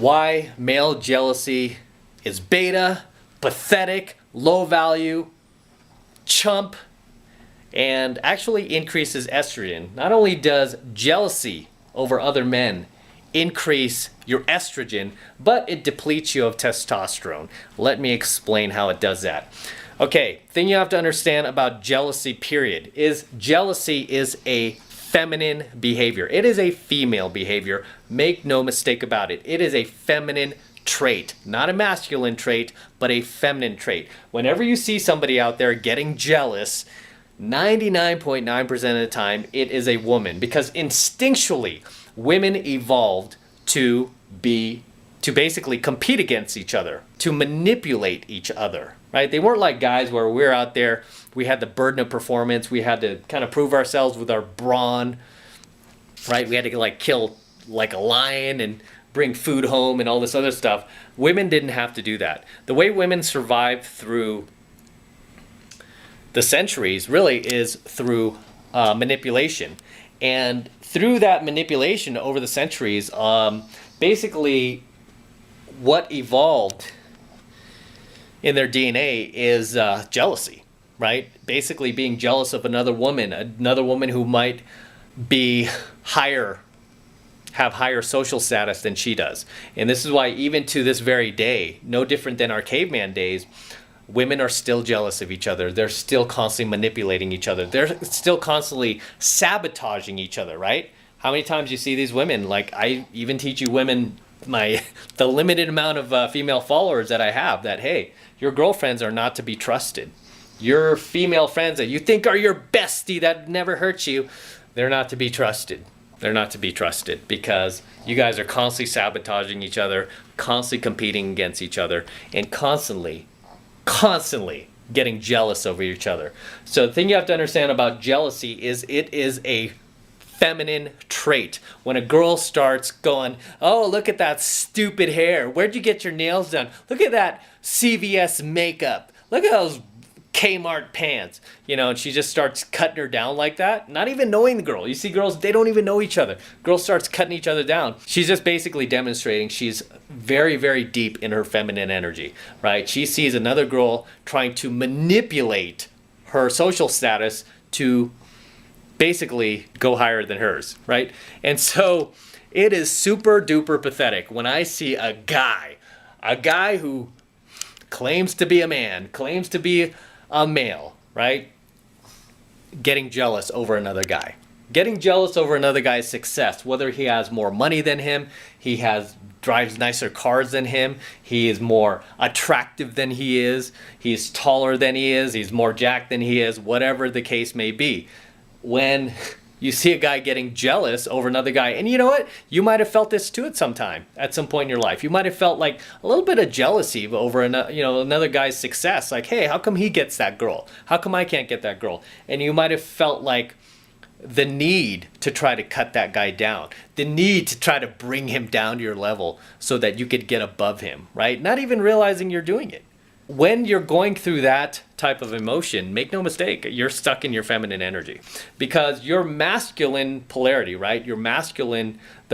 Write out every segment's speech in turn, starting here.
why male jealousy is beta, pathetic, low value, chump, and actually increases estrogen. Not only does jealousy over other men increase your estrogen, but it depletes you of testosterone. Let me explain how it does that. Okay, thing you have to understand about jealousy, period, is jealousy is a feminine behavior. It is a female behavior. Make no mistake about it. It is a feminine trait, not a masculine trait, but a feminine trait. Whenever you see somebody out there getting jealous, 99.9% of the time, it is a woman, because instinctually, women evolved to basically compete against each other, to manipulate each other, right? They weren't like guys where we're out there, we had the burden of performance, we had to kind of prove ourselves with our brawn, right? We had to like kill like a lion and bring food home and all this other stuff. Women didn't have to do that. The way women survived through the centuries really is through manipulation. And through that manipulation over the centuries, basically what evolved in their DNA is jealousy, right? Basically being jealous of another woman who might be have higher social status than she does. And this is why even to this very day, no different than our caveman days, women are still jealous of each other. They're still constantly manipulating each other. They're still constantly sabotaging each other, right? How many times you see these women, like I even teach you women the limited amount of female followers that I have, that hey, your girlfriends are not to be trusted. Your female friends that you think are your bestie that never hurts you, they're not to be trusted. They're not to be trusted because you guys are constantly sabotaging each other, constantly competing against each other, and constantly getting jealous over each other. So the thing you have to understand about jealousy is it is a feminine trait. When a girl starts going, oh, look at that stupid hair. Where'd you get your nails done? Look at that CVS makeup. Look at those Kmart pants. And she just starts cutting her down like that, not even knowing the girl. You see girls, they don't even know each other. Girl starts cutting each other down. She's just basically demonstrating she's very, very deep in her feminine energy, right? She sees another girl trying to manipulate her social status to basically go higher than hers, right? And so it is super duper pathetic when I see a guy who claims to be a man, claims to be a male, right? Getting jealous over another guy. Getting jealous over another guy's success, whether he has more money than him, drives nicer cars than him, he is more attractive than he is, he's taller than he is, he's more jacked than he is, whatever the case may be. When you see a guy getting jealous over another guy, and you know what? You might have felt this too at some point in your life. You might have felt like a little bit of jealousy over another guy's success. Like, hey, how come he gets that girl? How come I can't get that girl? And you might have felt like the need to try to cut that guy down, the need to try to bring him down to your level so that you could get above him, right? Not even realizing you're doing it. When you're going through that type of emotion, make no mistake, you're stuck in your feminine energy because your masculine polarity, right? The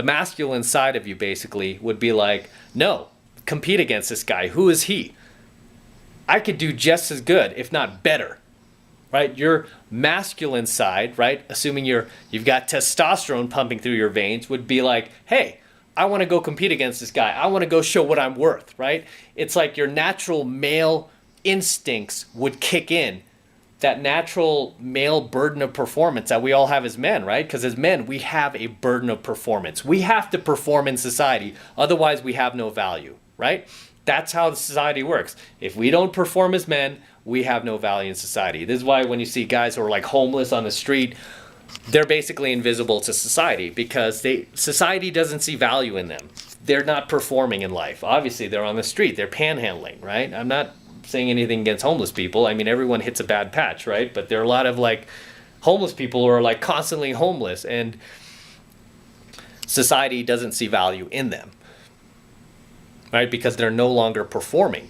masculine side of you basically would be like, no, compete against this guy. Who is he? I could do just as good, if not better, right? Your masculine side, right? Assuming you've got testosterone pumping through your veins would be like, hey, I want to go compete against this guy. I want to go show what I'm worth, right? It's like your natural male instincts would kick in. That natural male burden of performance that we all have as men, right? Because as men, we have a burden of performance. We have to perform in society. Otherwise, we have no value, right? That's how the society works. If we don't perform as men, we have no value in society. This is why when you see guys who are like homeless on the street, they're basically invisible to society because society doesn't see value in them. They're not performing in life. Obviously, they're on the street. They're panhandling, right? I'm not saying anything against homeless people. I mean, everyone hits a bad patch, right? But there are a lot of like homeless people who are like constantly homeless and society doesn't see value in them, right? Because they're no longer performing.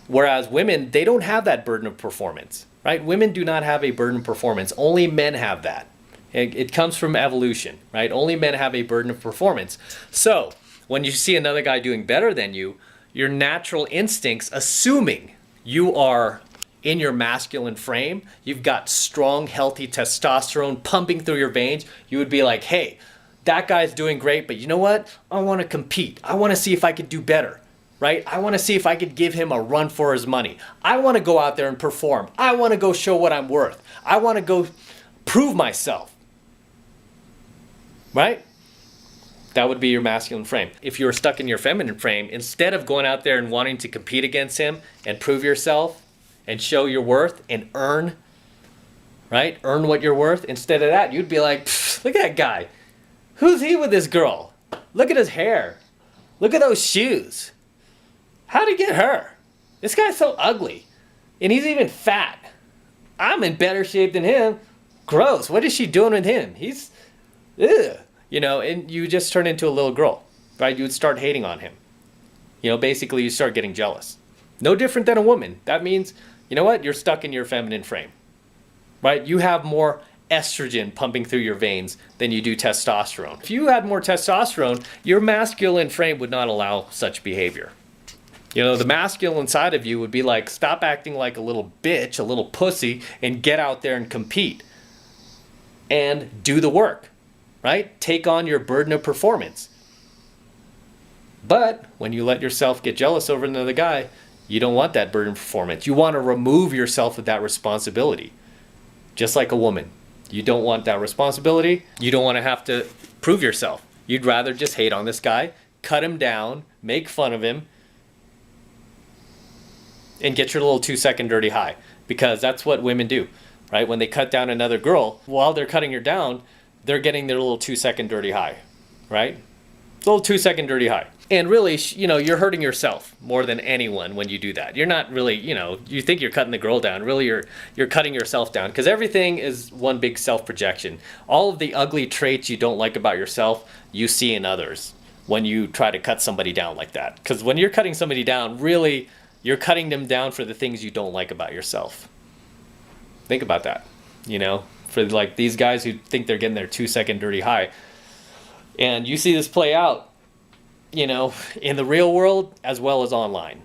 Whereas women, they don't have that burden of performance, right? Women do not have a burden of performance. Only men have that. It comes from evolution, right? Only men have a burden of performance. So when you see another guy doing better than you, your natural instincts, assuming you are in your masculine frame, you've got strong, healthy testosterone pumping through your veins, you would be like, hey, that guy's doing great, but you know what? I want to compete. I want to see if I could do better, right? I want to see if I could give him a run for his money. I want to go out there and perform. I want to go show what I'm worth. I want to go prove myself, right? That would be your masculine frame. If you were stuck in your feminine frame, instead of going out there and wanting to compete against him and prove yourself and show your worth and earn, right? Earn what you're worth. Instead of that, you'd be like, look at that guy. Who's he with this girl? Look at his hair. Look at those shoes. How'd he get her? This guy's so ugly. And he's even fat. I'm in better shape than him. Gross. What is she doing with him? He's, ugh. You know, and you just turn into a little girl, right? You would start hating on him. You know, basically you start getting jealous. No different than a woman. That means, you know what? You're stuck in your feminine frame, right? You have more estrogen pumping through your veins than you do testosterone. If you had more testosterone, your masculine frame would not allow such behavior. You know, the masculine side of you would be like, stop acting like a little bitch, a little pussy, and get out there and compete. And do the work, right? Take on your burden of performance. But when you let yourself get jealous over another guy, you don't want that burden of performance. You want to remove yourself of that responsibility. Just like a woman. You don't want that responsibility. You don't want to have to prove yourself. You'd rather just hate on this guy, cut him down, make fun of him, and get your little 2-second dirty high. Because that's what women do, right? When they cut down another girl, while they're cutting her down, they're getting their little 2-second dirty high, right? Little 2-second dirty high. And really, you know, you're hurting yourself more than anyone when you do that. You're not really, you know, you think you're cutting the girl down. Really, you're cutting yourself down, because everything is one big self-projection. All of the ugly traits you don't like about yourself, you see in others when you try to cut somebody down like that. Because when you're cutting somebody down, really, you're cutting them down for the things you don't like about yourself. Think about that, you know, for like these guys who think they're getting their 2-second dirty high. And you see this play out, you know, in the real world as well as online.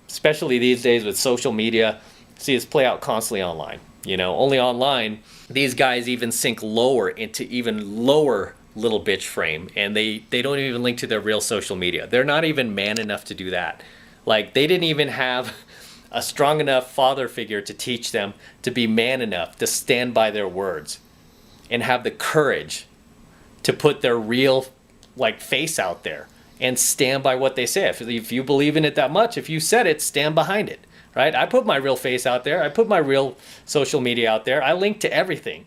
Especially these days with social media, see this play out constantly online. You know, only online, these guys even sink lower into even lower little bitch frame, and they don't even link to their real social media. They're not even man enough to do that. Like, they didn't even have a strong enough father figure to teach them to be man enough to stand by their words and have the courage to put their real, like, face out there and stand by what they say. If you believe in it that much, if you said it, stand behind it, right? I put my real face out there. I put my real social media out there. I link to everything.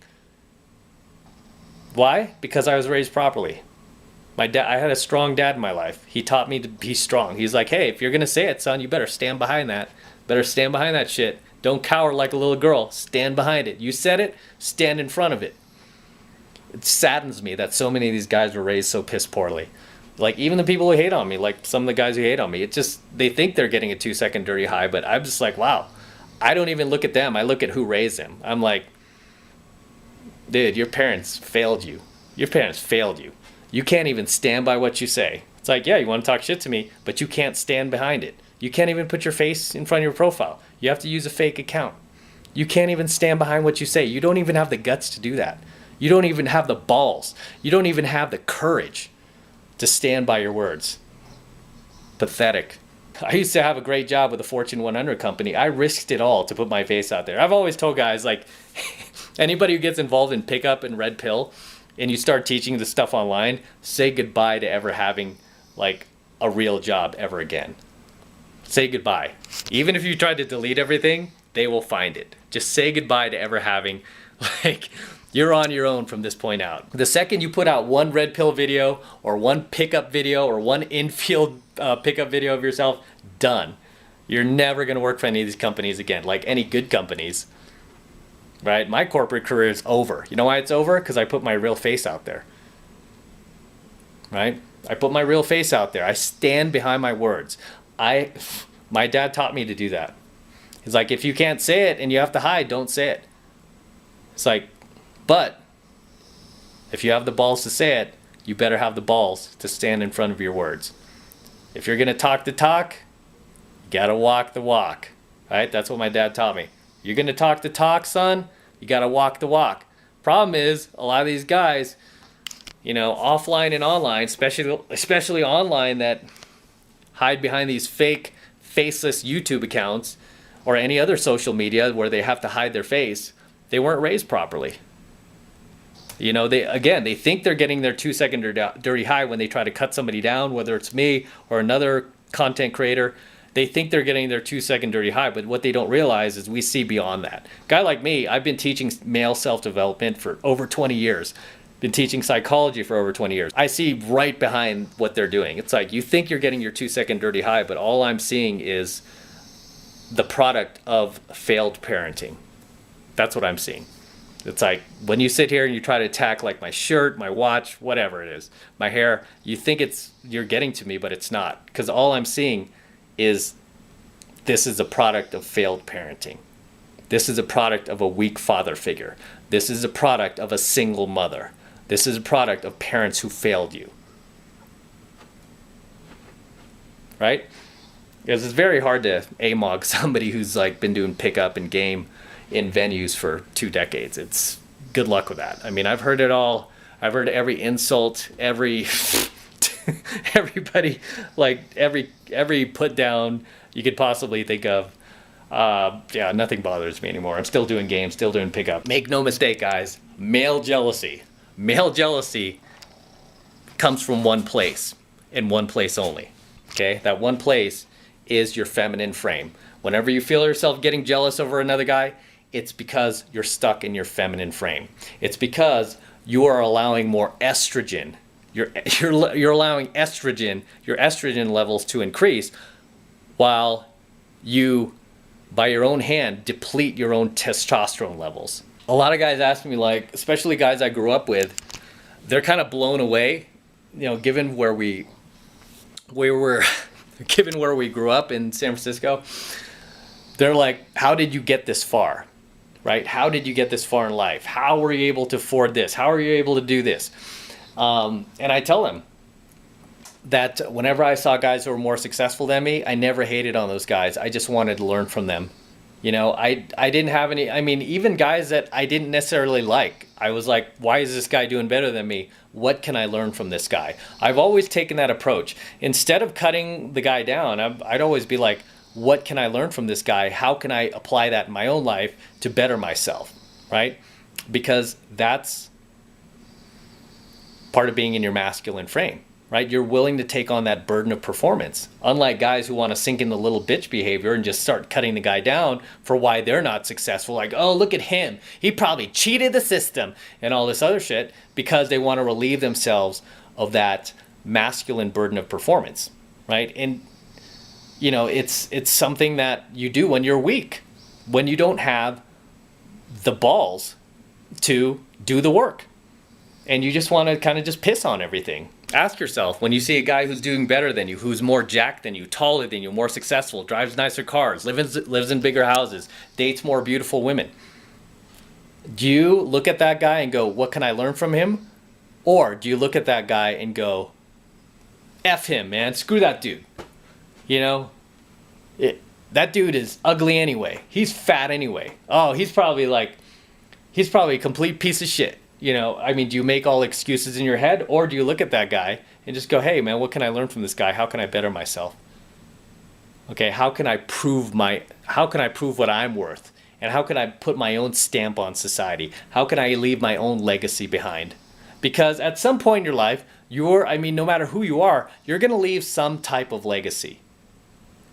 Why? Because I was raised properly. My dad, I had a strong dad in my life. He taught me to be strong. He's like, hey, if you're going to say it, son, you better stand behind that. Better stand behind that shit. Don't cower like a little girl. Stand behind it. You said it, stand in front of it. It saddens me that so many of these guys were raised so piss poorly. Like, even the people who hate on me, like some of the guys who hate on me, it just, they think they're getting a 2-second dirty high, but I'm just like, wow. I don't even look at them. I look at who raised them. I'm like, dude, your parents failed you. Your parents failed you. You can't even stand by what you say. It's like, yeah, you want to talk shit to me, but you can't stand behind it. You can't even put your face in front of your profile. You have to use a fake account. You can't even stand behind what you say. You don't even have the guts to do that. You don't even have the balls. You don't even have the courage to stand by your words. Pathetic. I used to have a great job with a Fortune 100 company. I risked it all to put my face out there. I've always told guys, like, anybody who gets involved in pickup and red pill, and you start teaching this stuff online, say goodbye to ever having, like, a real job ever again. Say goodbye. Even if you try to delete everything, they will find it. Just say goodbye to ever having, like, you're on your own from this point out. The second you put out one red pill video or one pickup video or one infield pickup video of yourself, done. You're never going to work for any of these companies again, like any good companies. Right? My corporate career is over. You know why it's over? Because I put my real face out there. Right? I put my real face out there. I stand behind my words. My dad taught me to do that. He's like, if you can't say it and you have to hide, don't say it. It's like, but if you have the balls to say it, you better have the balls to stand in front of your words. If you're going to talk the talk, you got to walk the walk. Right? That's what my dad taught me. You're going to talk the talk, son, you got to walk the walk. Problem is, a lot of these guys, you know, offline and online, especially online, that hide behind these fake, faceless YouTube accounts or any other social media where they have to hide their face, they weren't raised properly. You know, they think they're getting their 2-second dirty high when they try to cut somebody down, whether it's me or another content creator. They think they're getting their 2-second dirty high, but what they don't realize is we see beyond that. Guy like me, I've been teaching male self-development for over 20 years. Been teaching psychology for over 20 years. I see right behind what they're doing. It's like, you think you're getting your 2-second dirty high, but all I'm seeing is the product of failed parenting. That's what I'm seeing. It's like, when you sit here and you try to attack like my shirt, my watch, whatever it is, my hair, you think you're getting to me, but it's not. Because all I'm seeing is this is a product of failed parenting. This is a product of a weak father figure. This is a product of a single mother. This is a product of parents who failed you. Right? Because it's very hard to AMOG somebody who's like been doing pickup and game in venues for 2 decades. It's good luck with that. I mean, I've heard it all. I've heard every insult, everybody, like every put down you could possibly think of. Yeah, nothing bothers me anymore. I'm still doing games, still doing pickup. Make no mistake, guys. Male jealousy comes from one place, and one place only. Okay? That one place is your feminine frame. Whenever you feel yourself getting jealous over another guy, it's because you're stuck in your feminine frame. It's because you are allowing more estrogen. You're allowing estrogen, your estrogen levels to increase, while you, by your own hand, deplete your own testosterone levels. A lot of guys ask me, like, especially guys I grew up with, they're kind of blown away, you know, given where we were, given where we grew up in San Francisco. They're like, how did you get this far? Right? How did you get this far in life? How were you able to afford this? How are you able to do this? And I tell them that whenever I saw guys who were more successful than me, I never hated on those guys. I just wanted to learn from them. You know, I didn't have any, I mean, even guys that I didn't necessarily like, I was like, why is this guy doing better than me? What can I learn from this guy? I've always taken that approach. Instead of cutting the guy down, I'd always be like, what can I learn from this guy? How can I apply that in my own life to better myself, right? Because that's part of being in your masculine frame, right? You're willing to take on that burden of performance. Unlike guys who want to sink in the little bitch behavior and just start cutting the guy down for why they're not successful. Like, oh, look at him. He probably cheated the system and all this other shit, because they want to relieve themselves of that masculine burden of performance, right? And you know, it's something that you do when you're weak, when you don't have the balls to do the work, and you just want to kind of just piss on everything. Ask yourself, when you see a guy who's doing better than you, who's more jacked than you, taller than you, more successful, drives nicer cars, lives in bigger houses, dates more beautiful women, do you look at that guy and go, what can I learn from him? Or do you look at that guy and go, F him, man, screw that dude? You know, that dude is ugly anyway. He's fat anyway. Oh, he's probably a complete piece of shit. You know, I mean, do you make all excuses in your head, or do you look at that guy and just go, hey, man, what can I learn from this guy? How can I better myself? Okay, how can I prove what I'm worth? And how can I put my own stamp on society? How can I leave my own legacy behind? Because at some point in your life, no matter who you are, you're going to leave some type of legacy.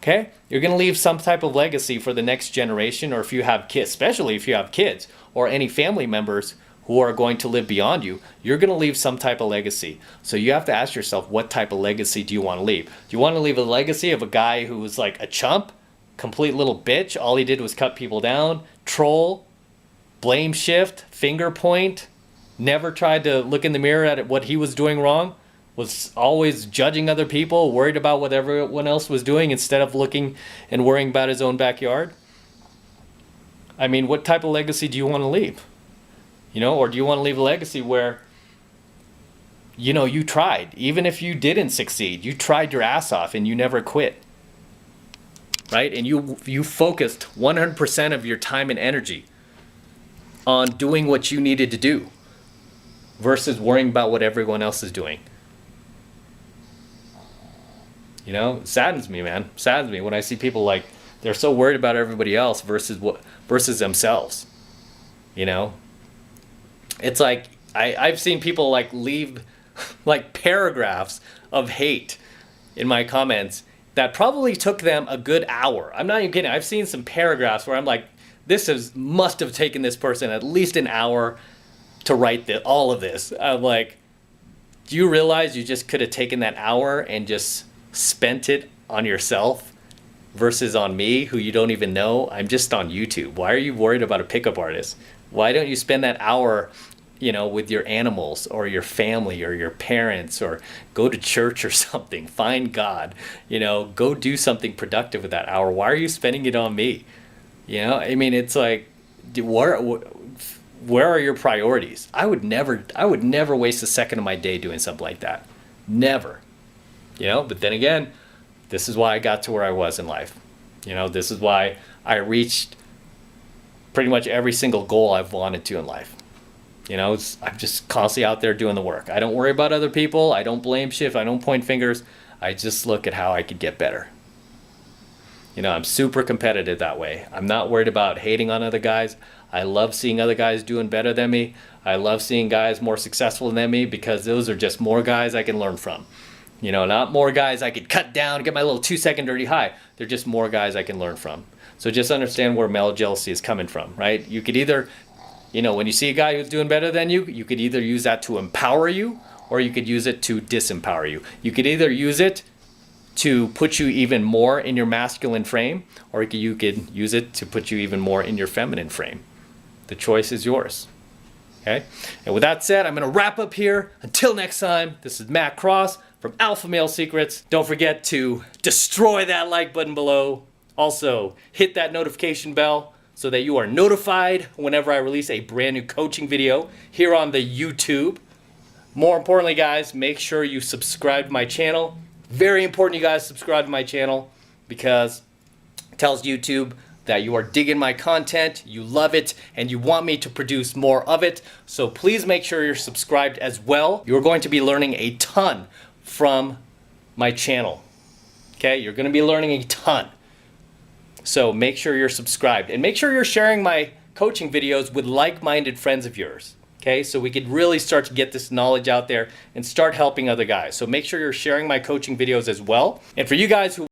Okay? You're going to leave some type of legacy for the next generation, or if you have kids, especially if you have kids or any family members who are going to live beyond you, you're going to leave some type of legacy. So you have to ask yourself, what type of legacy do you want to leave? Do you want to leave a legacy of a guy who was like a chump, complete little bitch, all he did was cut people down, troll, blame shift, finger point, never tried to look in the mirror at what he was doing wrong, was always judging other people, worried about what everyone else was doing instead of looking and worrying about his own backyard? I mean, what type of legacy do you want to leave? You know, or do you want to leave a legacy where you know, you tried. Even if you didn't succeed, you tried your ass off and you never quit. Right? And you focused 100% of your time and energy on doing what you needed to do versus worrying about what everyone else is doing. You know, it saddens me, man. It saddens me when I see people like they're so worried about everybody else versus themselves. You know? It's like I've seen people like leave like paragraphs of hate in my comments that probably took them a good hour. I'm not even kidding. I've seen some paragraphs where I'm like, must have taken this person at least an hour to write all of this. I'm like, do you realize you just could have taken that hour and just spent it on yourself versus on me, who you don't even know? I'm just on YouTube. Why are you worried about a pickup artist? Why don't you spend that hour, you know, with your animals or your family or your parents, or go to church or something, find God, you know, go do something productive with that hour. Why are you spending it on me? You know, I mean, it's like, where are your priorities? I would never waste a second of my day doing something like that. Never. You know, but then again, this is why I got to where I was in life. You know, this is why I reached pretty much every single goal I've wanted to in life. You know, I'm just constantly out there doing the work. I don't worry about other people. I don't blame shit. I don't point fingers. I just look at how I could get better. You know, I'm super competitive that way. I'm not worried about hating on other guys. I love seeing other guys doing better than me. I love seeing guys more successful than me, because those are just more guys I can learn from. You know, not more guys I could cut down, get my little 2-second dirty high. They're just more guys I can learn from. So just understand where male jealousy is coming from, right? You could either, you know, when you see a guy who's doing better than you, you could either use that to empower you, or you could use it to disempower you. You could either use it to put you even more in your masculine frame, or you could use it to put you even more in your feminine frame. The choice is yours. Okay? And with that said, I'm going to wrap up here. Until next time, this is Matt Cross from Alpha Male Secrets. Don't forget to destroy that like button below. Also, hit that notification bell so that you are notified whenever I release a brand new coaching video here on the YouTube. More importantly, guys, make sure you subscribe to my channel. Very important you guys subscribe to my channel, because it tells YouTube that you are digging my content, you love it, and you want me to produce more of it. So please make sure you're subscribed as well. You're going to be learning a ton from my channel. Okay, you're going to be learning a ton. So make sure you're subscribed, and make sure you're sharing my coaching videos with like-minded friends of yours. Okay, so we could really start to get this knowledge out there and start helping other guys. So make sure you're sharing my coaching videos as well. And for you guys who